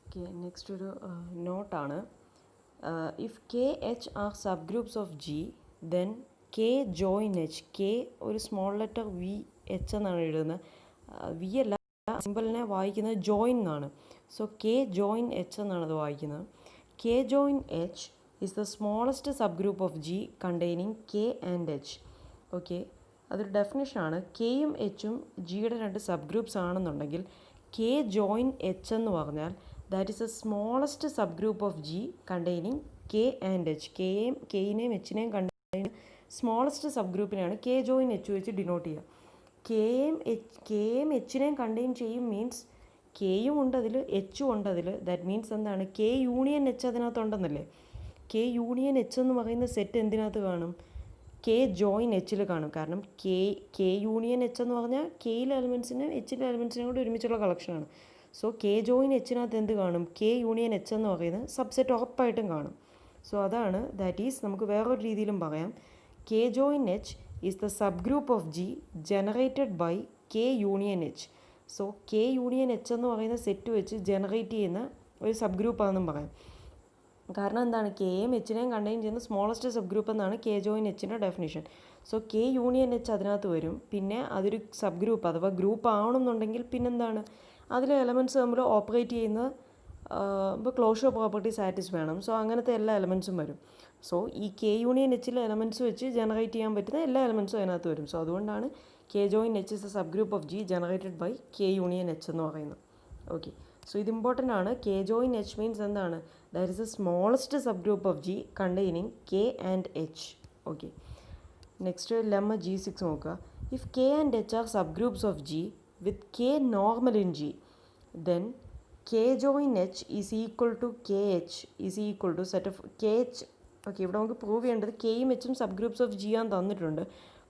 Okay, next ഒരു നോട്ടാണ്. If KH are subgroups of G, then K join H. K ഒരു small letter V H എന്നാണ് എഴുതുന്നത്. V അല്ല, സിമ്പിളിനെ വായിക്കുന്നത് ജോയിൻ എന്നാണ്. സോ കെ ജോയിൻ എച്ച് എന്നാണ് അത് വായിക്കുന്നത്. K join H is the smallest sub group of G containing K and H. Okay, അതൊരു ഡെഫിനിഷനാണ്. കെയും എച്ചും ജിയുടെ രണ്ട് സബ് ഗ്രൂപ്പ്സ് ആണെന്നുണ്ടെങ്കിൽ കെ ജോയിൻ എച്ച് എന്ന് പറഞ്ഞാൽ that is a smallest sub group of G containing K and H. കെയിനെയും എച്ചിനെയും കണ്ടെയ്നിങ് സ്മോളസ്റ്റ് സബ് ഗ്രൂപ്പിനെയാണ് കെ ജോയിൻ എച്ച് വെച്ച് ഡിനോട്ട് ചെയ്യുക. കെയും എച്ചിനെയും കണ്ടെയ്ൻ ചെയ്യും മീൻസ് കെയും ഉണ്ട് അതിൽ, എച്ചും ഉണ്ട് അതിൽ. ദാറ്റ് മീൻസ് എന്താണ്? കെ യൂണിയൻ എച്ച് അതിനകത്തുണ്ടെന്നല്ലേ. കെ യൂണിയൻ എച്ച് എന്ന് പറയുന്ന സെറ്റ് എന്തിനകത്ത് കാണും? കെ ജോയിൻ എച്ചിൽ കാണും. കാരണം കെ യൂണിയൻ എച്ച് എന്ന് പറഞ്ഞാൽ കെയിലെ എലമെൻസിനും എച്ചിലെ എലമെൻസിനും കൂടി ഒരുമിച്ചുള്ള കളക്ഷനാണ്. സോ കെ ജോയിൻ എച്ചിനകത്ത് എന്ത് കാണും? കെ യൂണിയൻ എച്ച് എന്ന് പറയുന്നത് സബ്സെറ്റ് ഉറപ്പായിട്ടും കാണും. സോ അതാണ്, ദാറ്റ് ഈസ്, നമുക്ക് വേറൊരു രീതിയിലും പറയാം, K join H is the sub group of G generated by K union H. So K union H എന്ന് പറയുന്ന സെറ്റ് വെച്ച് ജനറേറ്റ് ചെയ്യുന്ന ഒരു സബ് ഗ്രൂപ്പാണെന്നും പറയാം. കാരണം എന്താണ്? കെയും എച്ചിനെയും കണ്ടെയ്ൻ ചെയ്യുന്ന സ്മോളസ്റ്റ് സബ് ഗ്രൂപ്പ് എന്നാണ് കെ ജോയിൻ എച്ചിൻ്റെ definition. So K union H അതിനകത്ത് വരും. പിന്നെ അതൊരു സബ് ഗ്രൂപ്പ് അഥവാ ഗ്രൂപ്പ് ആവണമെന്നുണ്ടെങ്കിൽ പിന്നെന്താണ്? അതിലെ എലമെൻറ്റ്സ് നമ്മൾ ഓപ്പറേറ്റ് ചെയ്യുന്ന ഇപ്പോൾ ക്ലോഷർ പ്രോപ്പർട്ടി സാറ്റിസ്ഫൈ വേണം. സോ അങ്ങനത്തെ എല്ലാ എലമെൻറ്റ്സും വരും. സോ ഈ കെ യൂണിയൻ എച്ചിലെ എലമെൻറ്റ്സ് വെച്ച് ജനറേറ്റ് ചെയ്യാൻ പറ്റുന്ന എല്ലാ എലമെൻറ്റ്സും അതിനകത്ത് വരും. സോ അതുകൊണ്ടാണ് K join H is A sub group of G generated by K union H എന്ന് പറയുന്നത്. ഓക്കെ, സോ ഇത് ഇമ്പോർട്ടൻ്റ് ആണ്. കെ ജോയിൻ എച്ച് മീൻസ് എന്താണ്? That is a smallest sub group of G containing K and H. Okay, next lemma G6 നോക്കുക. If K and H are sub groups of G with K normal in G, then K join H is equal to KH is equal to set of KH. Okay, ഇവിടെ നമുക്ക് prove ചെയ്യേണ്ടത് കെയും എച്ചും sub groups of G ആണെന്ന് തന്നിട്ടുണ്ട്.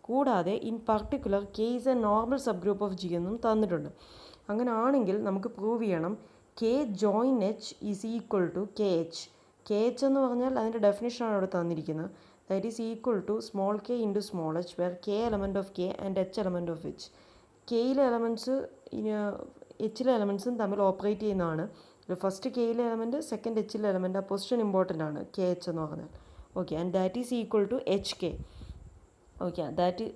കൂടാതെ in particular K is a normal sub group of G എന്നും തന്നിട്ടുണ്ട്. അങ്ങനെ ആണെങ്കിൽ നമുക്ക് പ്രൂവ് ചെയ്യണം K join H is equal to K H. K H എന്ന് പറഞ്ഞാൽ അതിൻ്റെ ഡെഫിനേഷനാണ് അവിടെ തന്നിരിക്കുന്നത്. That is equal to small K into small H where K element of K and H element of H. കെയിലെ എലമെൻറ്റ്സ് എച്ചിലെ എലമെൻറ്റ്സും തമ്മിൽ ഓപ്പറേറ്റ് ചെയ്യുന്നതാണ്. ഫസ്റ്റ് കെയിലെ എലമെൻറ്റ്, സെക്കൻഡ് എച്ചിലെ എലമെൻറ്റ്. ആ പൊസിഷൻ ഇമ്പോർട്ടൻ്റ് ആണ് കെ എച്ച് എന്ന് പറഞ്ഞാൽ. Okay, and that is equal to H K. Okay, that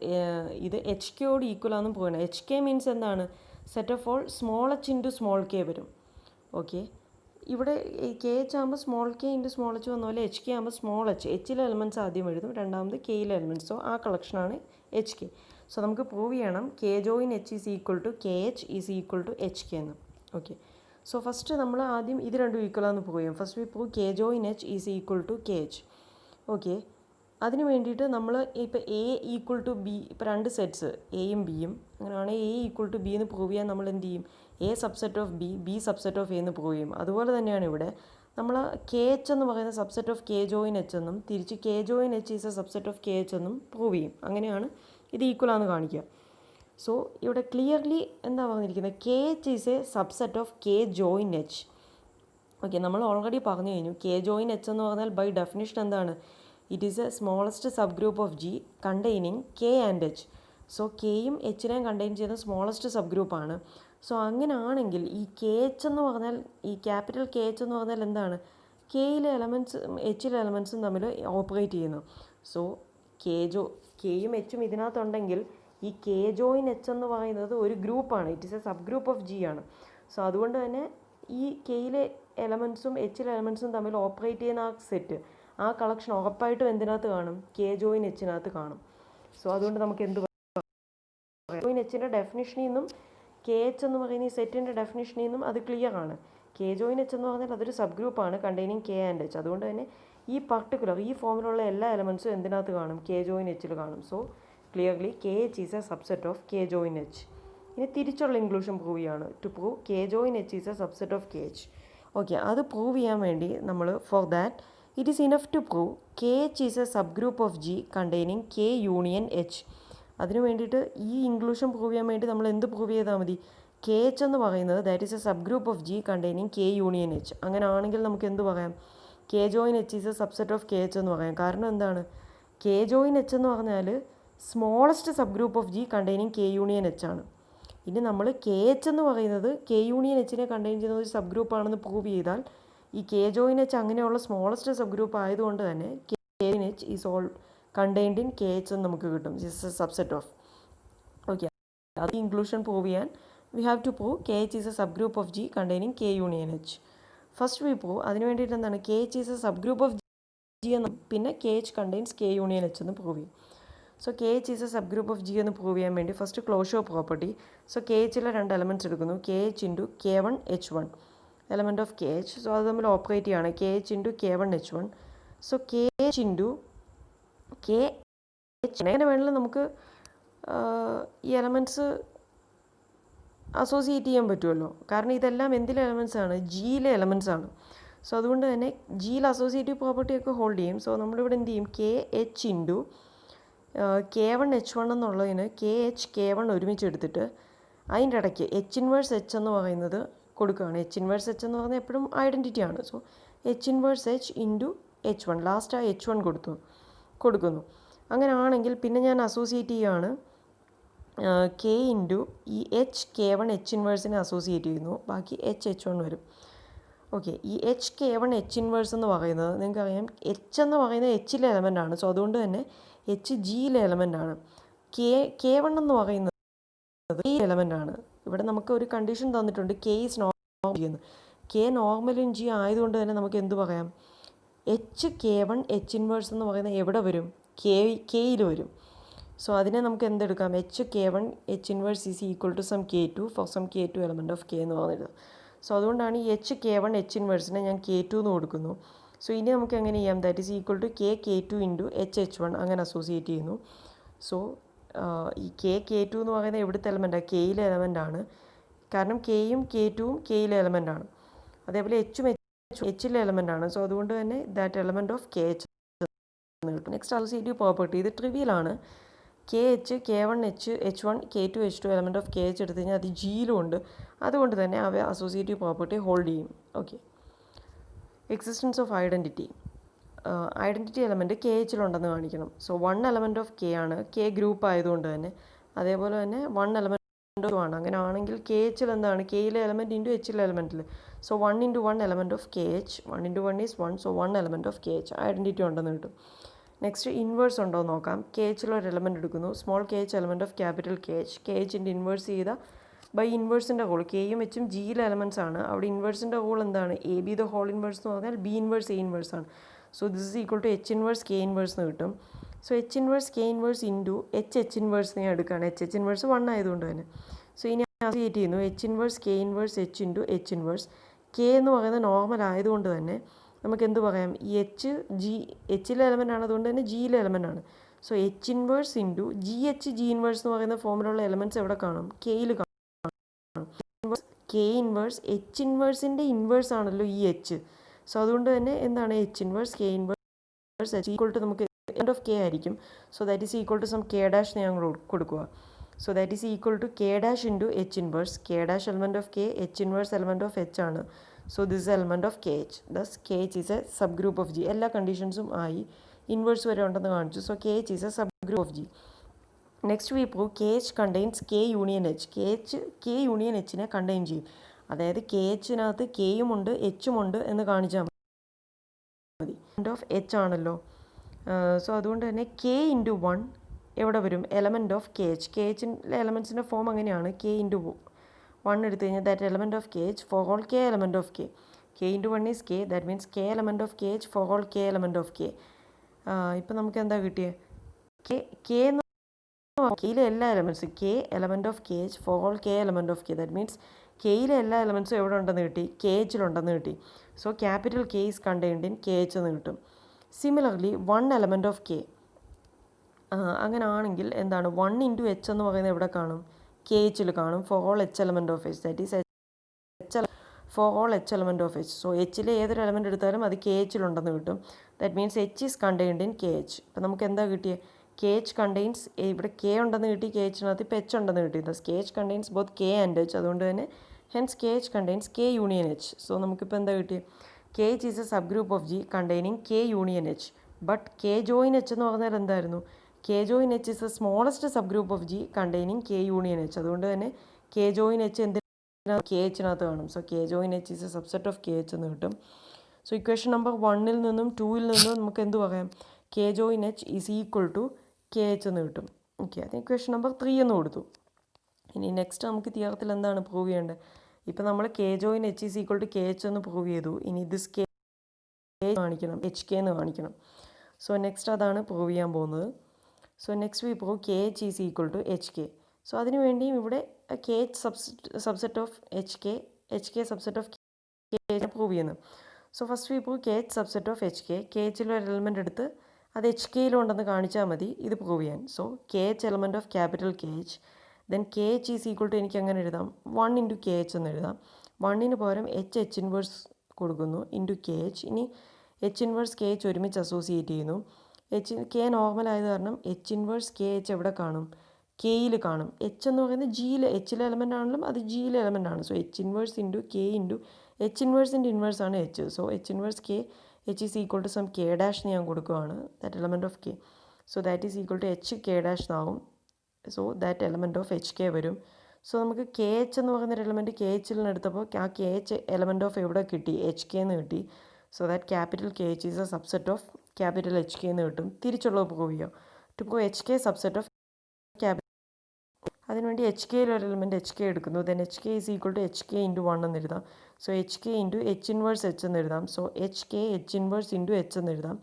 ഇത് എച്ച് കെയോട് ഈക്വൽ ആണെന്ന് പോകണം. എച്ച് കെ മീൻസ് എന്താണ്? Set of all small H into small K വരും. ഓക്കെ, ഇവിടെ കെ എച്ച് ആകുമ്പോൾ small K into small H വന്ന പോലെ എച്ച് കെ ആകുമ്പോൾ സ്മോൾ എച്ച്, എച്ചിലെ എലമെൻറ്റ്സ് ആദ്യം എഴുതും, രണ്ടാമത് കെയിലെ എലമെൻറ്റ്സ്. സോ ആ കളക്ഷനാണ് എച്ച് കെ. സോ നമുക്ക് പ്രൂവ് ചെയ്യണം K join H is equal to K H is equal to H K എന്ന്. ഓക്കെ, സോ ഫസ്റ്റ് നമ്മൾ ആദ്യം ഇത് രണ്ടും ഈക്വലാന്ന് പ്രൂവ് ചെയ്യും. First we prove K join H is equal to K H. Okay, അതിന് വേണ്ടിയിട്ട് നമ്മൾ ഇപ്പോൾ എ ഈക്വൽ ടു ബി, ഇപ്പോൾ രണ്ട് സെറ്റ്സ് എയും ബിയും, അങ്ങനെയാണെങ്കിൽ എ ഈക്വൽ ടു ബി എന്ന് പ്രൂവ് ചെയ്യാൻ നമ്മൾ എന്ത് ചെയ്യും? A subset of B, B subset of A എന്ന് പ്രൂവ് ചെയ്യും. അതുപോലെ തന്നെയാണ് ഇവിടെ നമ്മൾ കെ എച്ച് എന്ന് പറയുന്ന subset of K join H എന്നും തിരിച്ച് K join H is a subset of K H എന്നും പ്രൂവ് ചെയ്യും. അങ്ങനെയാണ് ഇത് ഈക്വലാന്ന് കാണിക്കുക. സോ ഇവിടെ ക്ലിയർലി എന്താ പറഞ്ഞിരിക്കുന്നത്? K H is a subset of K join H. Okay, നമ്മൾ ഓൾറെഡി പറഞ്ഞു കഴിഞ്ഞു കെ ജോയിൻ എച്ച് എന്ന് പറഞ്ഞാൽ ബൈ ഡെഫിനിഷൻ എന്താണ്? It is a smallest sub group of G containing K and H. So കെയും എച്ചിനെയും കണ്ടെയ്ൻ ചെയ്യുന്ന സ്മോളസ്റ്റ് സബ് ഗ്രൂപ്പാണ്. So അങ്ങനെ ആണെങ്കിൽ ഈ കെ എച്ച് എന്ന് പറഞ്ഞാൽ, ഈ ക്യാപിറ്റൽ കെ എച്ച് എന്ന് പറഞ്ഞാൽ എന്താണ്? കെയിലെ എലമെൻറ്റ്സ് എച്ചിലെ എലമെൻറ്റ്സും തമ്മിൽ ഓപ്പറേറ്റ് ചെയ്യുന്നു. സോ കെയും എച്ചും ഇതിനകത്തുണ്ടെങ്കിൽ ഈ കെ ജോയിൻ എച്ച് എന്ന് പറയുന്നത് ഒരു ഗ്രൂപ്പാണ്. It is a sub group of G ആണ്. സോ അതുകൊണ്ട് തന്നെ ഈ കെയിലെ എലമെൻറ്റ്സും എച്ചിലെ എലമെൻറ്റ്സും തമ്മിൽ ഓപ്പറേറ്റ് ചെയ്യുന്ന ആ സെറ്റ്, ആ കളക്ഷൻ ഉറപ്പായിട്ടും എന്തിനകത്ത് കാണും? കെ ജോയിൻ എച്ചിനകത്ത് കാണും. സോ അതുകൊണ്ട് നമുക്ക് എന്ത് പറയാം? ജോയിൻ എച്ചിൻ്റെ ഡെഫിനിഷനിൽ നിന്നും കെ എച്ച് എന്ന് പറയുന്ന ഈ സെറ്റിൻ്റെ ഡെഫിനിഷനിൽ നിന്നും അത് ക്ലിയർ ആണ്. കെ ജോയിൻ എച്ച് എന്ന് പറഞ്ഞാൽ അതൊരു സബ് ഗ്രൂപ്പാണ് കണ്ടെയ്നിങ് കെ ആൻഡ് എച്ച്. അതുകൊണ്ട് തന്നെ ഈ പർട്ടിക്കുലർ ഈ ഫോമിലുള്ള എല്ലാ എലമെൻറ്റ്സും എന്തിനകത്ത് കാണും? കെ ജോയിൻ എച്ചിൽ കാണും. So clearly K H is a subset of K join H. ഇനി തിരിച്ചുള്ള ഇൻക്ലൂഷൻ പ്രൂവ് ചെയ്യാണ്. To prove K join H is a subset of K H. Okay, അത് പ്രൂവ് ചെയ്യാൻ വേണ്ടി നമ്മൾ for that it is enough to prove K H is a sub group of G containing K union H. അതിന് വേണ്ടിയിട്ട് ഈ inclusion prove ചെയ്യാൻ വേണ്ടി നമ്മൾ എന്ത് പ്രൂവ് ചെയ്താൽ മതി? കെ എച്ച് എന്ന് പറയുന്നത് that is a sub group of G containing K union H. അങ്ങനെ ആണെങ്കിൽ നമുക്ക് എന്ത് പറയാം? K join H is a subset of K H എന്ന് പറയാം. കാരണം എന്താണ്? കെ ജോയിൻ എച്ച് എന്ന് പറഞ്ഞാൽ smallest sub group of G containing K union H ആണ്. ഇനി നമ്മൾ കെ എച്ച് എന്ന് പറയുന്നത് കെ യൂണിയൻ എച്ചിനെ കണ്ടെയ്ൻ ചെയ്യുന്ന ഒരു സബ് ഗ്രൂപ്പ് ആണെന്ന് പ്രൂവ് ചെയ്താൽ ഈ കെ ജോയിൻ എച്ച് അങ്ങനെയുള്ള സ്മോളസ്റ്റ് സബ് ഗ്രൂപ്പ് ആയതുകൊണ്ട് തന്നെ K H is all contained in K H എന്ന് നമുക്ക് കിട്ടും. This a subset of. Okay, അത് ഇൻക്ലൂഷൻ പ്രൂവ് ചെയ്യാൻ we have to prove K H is a sub group of G containing K union H. First we prove അതിന് വേണ്ടിയിട്ട് എന്താണ് K H is a sub group of G എന്ന്, പിന്നെ K H contains K union H എന്ന് prove ചെയ്യും. So K H is a sub group of G എന്ന് prove ചെയ്യാൻ വേണ്ടി first closure property. So K എച്ചിലെ 2 എലമെൻറ്റ്സ് എടുക്കുന്നു, K H into K one H one element of K H. So അത് തമ്മിൽ operate ചെയ്യാണ് K H into K one H one. So K H into K H എങ്ങനെ വേണമെങ്കിലും നമുക്ക് ഈ elements associate ചെയ്യാൻ പറ്റുമല്ലോ, കാരണം ഇതെല്ലാം എന്തിലെ എലമെൻറ്റ്സ് ആണ്, ജിയിലെ എലമെൻറ്റ്സ് ആണ്. സോ അതുകൊണ്ട് തന്നെ ജിയിൽ അസോസിയേറ്റീവ് പ്രോപ്പർട്ടി ഒക്കെ ഹോൾഡ് ചെയ്യും. സോ നമ്മളിവിടെ എന്ത് ചെയ്യും, K H into K one H one എന്നുള്ളതിന് കെ എച്ച് കെ വൺ ഒരുമിച്ച് എടുത്തിട്ട് അതിൻ്റെ ഇടയ്ക്ക് എച്ച് ഇൻവേഴ്സ് എച്ച് എന്ന് പറയുന്നത് കൊടുക്കുകയാണ്. എച്ച് ഇൻവേഴ്സ് എച്ച് എന്ന് പറയുന്നത് എപ്പോഴും ഐഡൻറ്റിറ്റി ആണ്. So H inverse H into H one, last ആ എച്ച് വൺ കൊടുക്കുന്നു. അങ്ങനെ ആണെങ്കിൽ പിന്നെ ഞാൻ അസോസിയേറ്റ് ചെയ്യുകയാണ് കെ ഇൻറ്റു ഈ എച്ച് കെ വൺ എച്ച് ഇൻവേഴ്സിനെ അസോസിയേറ്റ് ചെയ്യുന്നു, ബാക്കി എച്ച് എച്ച് വൺ വരും. ഓക്കെ, ഈ H K one H inverse എന്ന് പറയുന്നത് നിങ്ങൾക്കറിയാം എച്ച് എന്ന് പറയുന്നത് എച്ചിലെ എലമെൻ്റ് ആണ്. സോ അതുകൊണ്ട് തന്നെ എച്ച് ജിയിലെ എലമെൻ്റ് ആണ്. കെ വൺ എന്ന് പറയുന്നത് ഈ എലമെൻ്റ് ആണ്. ഇവിടെ നമുക്ക് ഒരു കണ്ടീഷൻ തന്നിട്ടുണ്ട്, കെ ഈസ് നോർമൽ എന്ന്. കെ നോർമലും ജി ആയതുകൊണ്ട് തന്നെ നമുക്ക് എന്ത് പറയാം, H K one H inverse എന്ന് പറയുന്നത് എവിടെ വരും, കെയിൽ വരും. സോ അതിനെ നമുക്ക് എന്തെടുക്കാം, H K one H inverse is equal to some K two for some K two element of K എന്ന് പറഞ്ഞത്. സോ അതുകൊണ്ടാണ് ഈ എച്ച് കെ വൺ എച്ച് ഇൻവേഴ്സിനെ ഞാൻ കെ ടു എന്ന് കൊടുക്കുന്നു. സോ ഇനി നമുക്ക് എങ്ങനെ ചെയ്യാം, that is equal to K two into H H one അങ്ങനെ അസോസിയേറ്റ് ചെയ്യുന്നു. സോ ഈ കെ ടു എന്ന് പറയുന്നത് എവിടുത്തെ എലമെൻറ്റാണ്, കെയിലെ എലമെൻ്റ് ആണ്. കാരണം കെയും കെ ടുവും കെയിലെ എലമെൻ്റ് ആണ്. അതേപോലെ എച്ചും എച്ചിലെ എലമെൻ്റ് ആണ്. സോ അതുകൊണ്ട് തന്നെ that element of K H കിട്ടും. നെക്സ്റ്റ് അസോസിയേറ്റീവ് പ്രോപ്പർട്ടി, ഇത് ട്രിവിയലാണ്. K H K one H H one K two H two element of K H എടുത്തു കഴിഞ്ഞാൽ അത് ജിയിലും ഉണ്ട്. അതുകൊണ്ട് തന്നെ അവ അസോസിയേറ്റീവ് പ്രോപ്പർട്ടി ഹോൾഡ് ചെയ്യും. Okay, existence of identity. Identity element K എച്ചിലുണ്ടെന്ന് കാണിക്കണം. സോ 1 എലമെൻറ്റ് ഓഫ് കെ ആണ്, കെ ഗ്രൂപ്പ് ആയതുകൊണ്ട് തന്നെ. അതേപോലെ തന്നെ 1 എലമെൻറ്റ് ആണ്. അങ്ങനെ ആണെങ്കിൽ കെ എച്ചിൽ എന്താണ്, കെയിലെ എലമെൻറ്റ് ഇൻറ്റു എച്ചിലെ എലമെൻറ്റിൽ. So 1 into 1 element of K H, 1 into 1 is 1. So 1 element of K H identity ഉണ്ടെന്ന് കിട്ടും. നെക്സ്റ്റ് ഇൻവേഴ്സ് ഉണ്ടോ എന്ന് നോക്കാം. കെ എച്ചിലൊരു എലമെൻറ്റ് എടുക്കുന്നു, small K H element of capital K H. K എച്ചിൻ്റെ ഇൻവേഴ്സ് ചെയ്ത ബൈ ഇൻവേഴ്സിൻ്റെ റൂൾ, കെയും എച്ചും ജിയിലെ എലമെൻറ്റ്സ് ആണ്. അവിടെ ഇൻവേഴ്സിൻ്റെ റൂൾ എന്താണ്, A B the whole inverse എന്ന് പറഞ്ഞാൽ ബി ഇൻവേഴ്സ് എ ഇൻവേഴ്സ് ആണ്. So this is equal to H inverse K inverse എന്ന് കിട്ടും. So H inverse K inverse into H inverse ഞാൻ എടുക്കുകയാണ്. എച്ച് ഇൻവേഴ്സ് 1 ആയതുകൊണ്ട് തന്നെ. സോ ഇനി അസോസിയേറ്റ് ചെയ്യുന്നു H inverse K inverse H into H inverse. K എന്ന് പറയുന്നത് നോർമൽ ആയതുകൊണ്ട് തന്നെ നമുക്ക് എന്ത് പറയാം, ഈ എച്ചിലെ എലമെൻ്റ് ആണ്, അതുകൊണ്ട് തന്നെ ജിയിലെ എലമെൻ്റ് ആണ്. So H inverse into G inverse എന്ന് പറയുന്ന ഫോമിലുള്ള എലമെൻറ്റ്സ് എവിടെ കാണും, കെയിൽ കാണും. കെ ഇൻവേഴ്സ് എച്ച് ഇൻവേഴ്സിൻ്റെ ഇൻവേഴ്സ് ആണല്ലോ ഈ എച്ച്. സോ അതുകൊണ്ട് തന്നെ എന്താണ് H inverse K inverse H equal to നമുക്ക് എൻഡ് ഓഫ് കെ ആയിരിക്കും. So that is equal to some K dash ഞങ്ങൾ കൊടുക്കുക. So that is equal to K dash into H inverse. K dash element of K, H inverse element of H ആണ്. So this element of K H. Thus K H is a sub group of G. എല്ലാ കണ്ടീഷൻസും ആയി, inverse വരെ ഉണ്ടെന്ന് കാണിച്ചു. So K H is a sub group of G. Next we prove K H contains K union എച്ച്. കെ യൂണിയൻ എച്ചിനെ കണ്ടെയ്ൻ ചെയ്യും. അതായത് കെ എച്ചിനകത്ത് കെയും ഉണ്ട് എച്ചും ഉണ്ട് എന്ന് കാണിച്ചാൽ മതി. ഓഫ് എച്ച് ആണല്ലോ. സോ അതുകൊണ്ട് തന്നെ കെ ഇൻറ്റു 1 എവിടെ വരും, element of K H. K എച്ചിൻ്റെ എലമെൻറ്റ്സിൻ്റെ ഫോം അങ്ങനെയാണ്, കെ ഇൻറ്റു 1 എടുത്തു കഴിഞ്ഞാൽ that element of K H for all K element of K. K into 1 is K, that means K element of K H for all K element of K. ഇപ്പം നമുക്ക് എന്താ കിട്ടിയത്, K എന്ന് കെയിലെ എല്ലാ എലമെൻറ്റ്സും K element of K H for all K element of K. That means കെയിലെ എല്ലാ എലമെൻറ്റ്സും എവിടെ ഉണ്ടെന്ന് കിട്ടി, കെ എച്ചിലുണ്ടെന്ന് കിട്ടി. So capital K is contained in K H എന്ന് കിട്ടും. Similarly 1 element of K. അങ്ങനെ ആണെങ്കിൽ എന്താണ് 1 ഇൻറ്റു എച്ച് എന്ന് പറയുന്നത് എവിടെ കാണും, കെ എച്ചിൽ കാണും for all H element of H. That is H for all H element of H. So എച്ചിലെ ഏതൊരു എലമെൻറ്റ് എടുത്താലും അത് കെ എച്ചിലുണ്ടെന്ന് കിട്ടും. That means H is contained in K H. ഇപ്പം നമുക്ക് എന്താ കിട്ടിയത്, കെ എച്ച് കണ്ടെയ്ൻസ്, ഇവിടെ കെ ഉണ്ടെന്ന് കിട്ടി, കെ എച്ചിനകത്ത് ഇപ്പോൾ എച്ച് ഉണ്ടെന്ന് കിട്ടി. Thus K H contains both K and H. അതുകൊണ്ട് തന്നെ hence K H contains K union H. So നമുക്കിപ്പോൾ എന്താ കിട്ടിയത്, K H is a sub group of G containing K union H. But K join H എന്ന് പറഞ്ഞാൽ എന്തായിരുന്നു, K join H is a smallest sub group of G containing K union H. അതുകൊണ്ട് തന്നെ K join H എന്തിനാ K എച്ചിനകത്ത് കാണും. So K join H is a subset of K H എന്ന് കിട്ടും. So equation number 1-ൽ നിന്നും 2-ൽ നിന്നും നമുക്ക് എന്ത് പറയാം, K join H is equal to K H എന്ന് കിട്ടും. ഓക്കെ, അത് ഇക്വേഷൻ നമ്പർ 3 എന്ന് കൊടുത്തു. ഇനി നെക്സ്റ്റ് നമുക്ക് തിയറത്തിൽ എന്താണ് പ്രൂവ് ചെയ്യേണ്ടത്? ഇപ്പം നമ്മൾ K join H is equal to K H എന്ന് പ്രൂവ് ചെയ്തു. ഇനി ദിസ് കെ കാണിക്കണം, എച്ച് കെ എന്ന് കാണിക്കണം. സോ നെക്സ്റ്റ് അതാണ് പ്രൂവ് ചെയ്യാൻ പോകുന്നത്. So next we prove K H is equal to H K. So അതിന് വേണ്ടിയും ഇവിടെ K H subset of H K subset of K prove ചെയ്യുന്നത്. So first we prove K H subset of H K എച്ചിലൊരു element എടുത്ത് അത് H കെയിലുണ്ടെന്ന് കാണിച്ചാൽ മതി ഇത് പ്രൂവ് ചെയ്യാൻ. So K H element of capital K H, then K H is equal to എനിക്ക് അങ്ങനെ എഴുതാം 1 ഇൻറ്റു കെ എച്ച് എന്ന് എഴുതാം. 1-ന് പകരം എച്ച് ഇൻവേഴ്സ് കൊടുക്കുന്നു ഇൻറ്റു കെ എച്ച്. ഇനി എച്ച് ഇൻവേഴ്സ് കെ എച്ച് ഒരുമിച്ച് അസോസിയേറ്റ് ചെയ്യുന്നു. കെ നോർമൽ ആയത് കാരണം എച്ച് ഇൻവേഴ്സ് കെ എച്ച് എവിടെ കാണും, കെയിൽ കാണും. എച്ച് എന്ന് പറയുന്നത് ജിയിലെ എച്ചിലെ എലമെൻ്റ് ആണെങ്കിലും അത് ജിയിലെ എലമെൻ്റ് ആണ്. So H inverse into K into H ഇൻവേഴ്സിൻ്റെ ഇൻവേഴ്സ് ആണ് H. So H inverse K H is equal to some K dash എന്ന് ഞാൻ കൊടുക്കുകയാണ്, that element of K. So that is equal to H K dash എന്നാവും. So that element of H K വരും. So നമുക്ക് K H എന്ന് പറയുന്നൊരു element K എച്ചിൽ നിന്ന് എടുത്തപ്പോൾ ആ കെ എച്ച് എലമെൻറ്റ് ഓഫ് എവിടെ കിട്ടി, എച്ച് കെ എന്ന് കിട്ടി. So that capital K H is a subset of capital H K എന്ന് കിട്ടും. തിരിച്ചുള്ളത് പ്രൂവ് ചെയ്യാം. To prove H K subset of capital, അതിനുവേണ്ടി എച്ച് കെയിൽ ഒരു എലമെൻറ്റ് എച്ച് കെ എടുക്കുന്നു. Then H K is equal to H K into 1 എന്ന് എഴുതാം. So H K into H inverse H എന്ന് എഴുതാം. So H K H inverse into H എന്ന് എഴുതാം.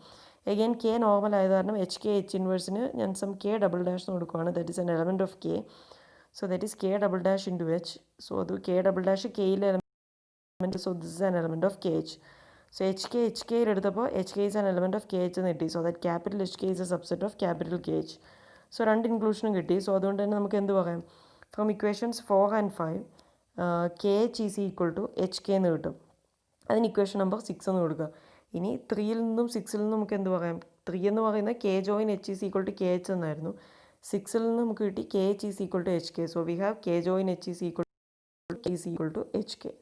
എഗെയിൻ കെ നോർമൽ ആയത് കാരണം എച്ച് കെ എച്ച് ഇൻവേഴ്സിന് ഞാൻ സം കെ ഡബിൾ ഡാഷ് എന്ന് കൊടുക്കുകയാണ്. That is N element of K. So that is K double dash into H. So അത് K double dash കെയിലെ element. So this is an element of K H. So H കെയിൽ എടുത്തപ്പോൾ H K is an element of K H എന്ന് കിട്ടി. So that capital H K is a subset of capital K H. So രണ്ട് ഇൻക്ലൂഷനും കിട്ടി. So അതുകൊണ്ട് തന്നെ നമുക്ക് എന്ത് പറയാം, from equations 4 and 5 K H is equal to H K എന്ന് കിട്ടും. അതിന് ഇക്വേഷൻ നമ്പർ 6 എന്ന് കൊടുക്കുക. ഇനി 3-ൽ നിന്നും 6-ൽ നിന്നും നമുക്ക് എന്ത് പറയാം, 3 എന്ന് പറയുന്നത് K join H is equal to K H എന്നായിരുന്നു. 6-ൽ നിന്ന് നമുക്ക് കിട്ടി K H is equal to H K. So we have K join H is equal to H K.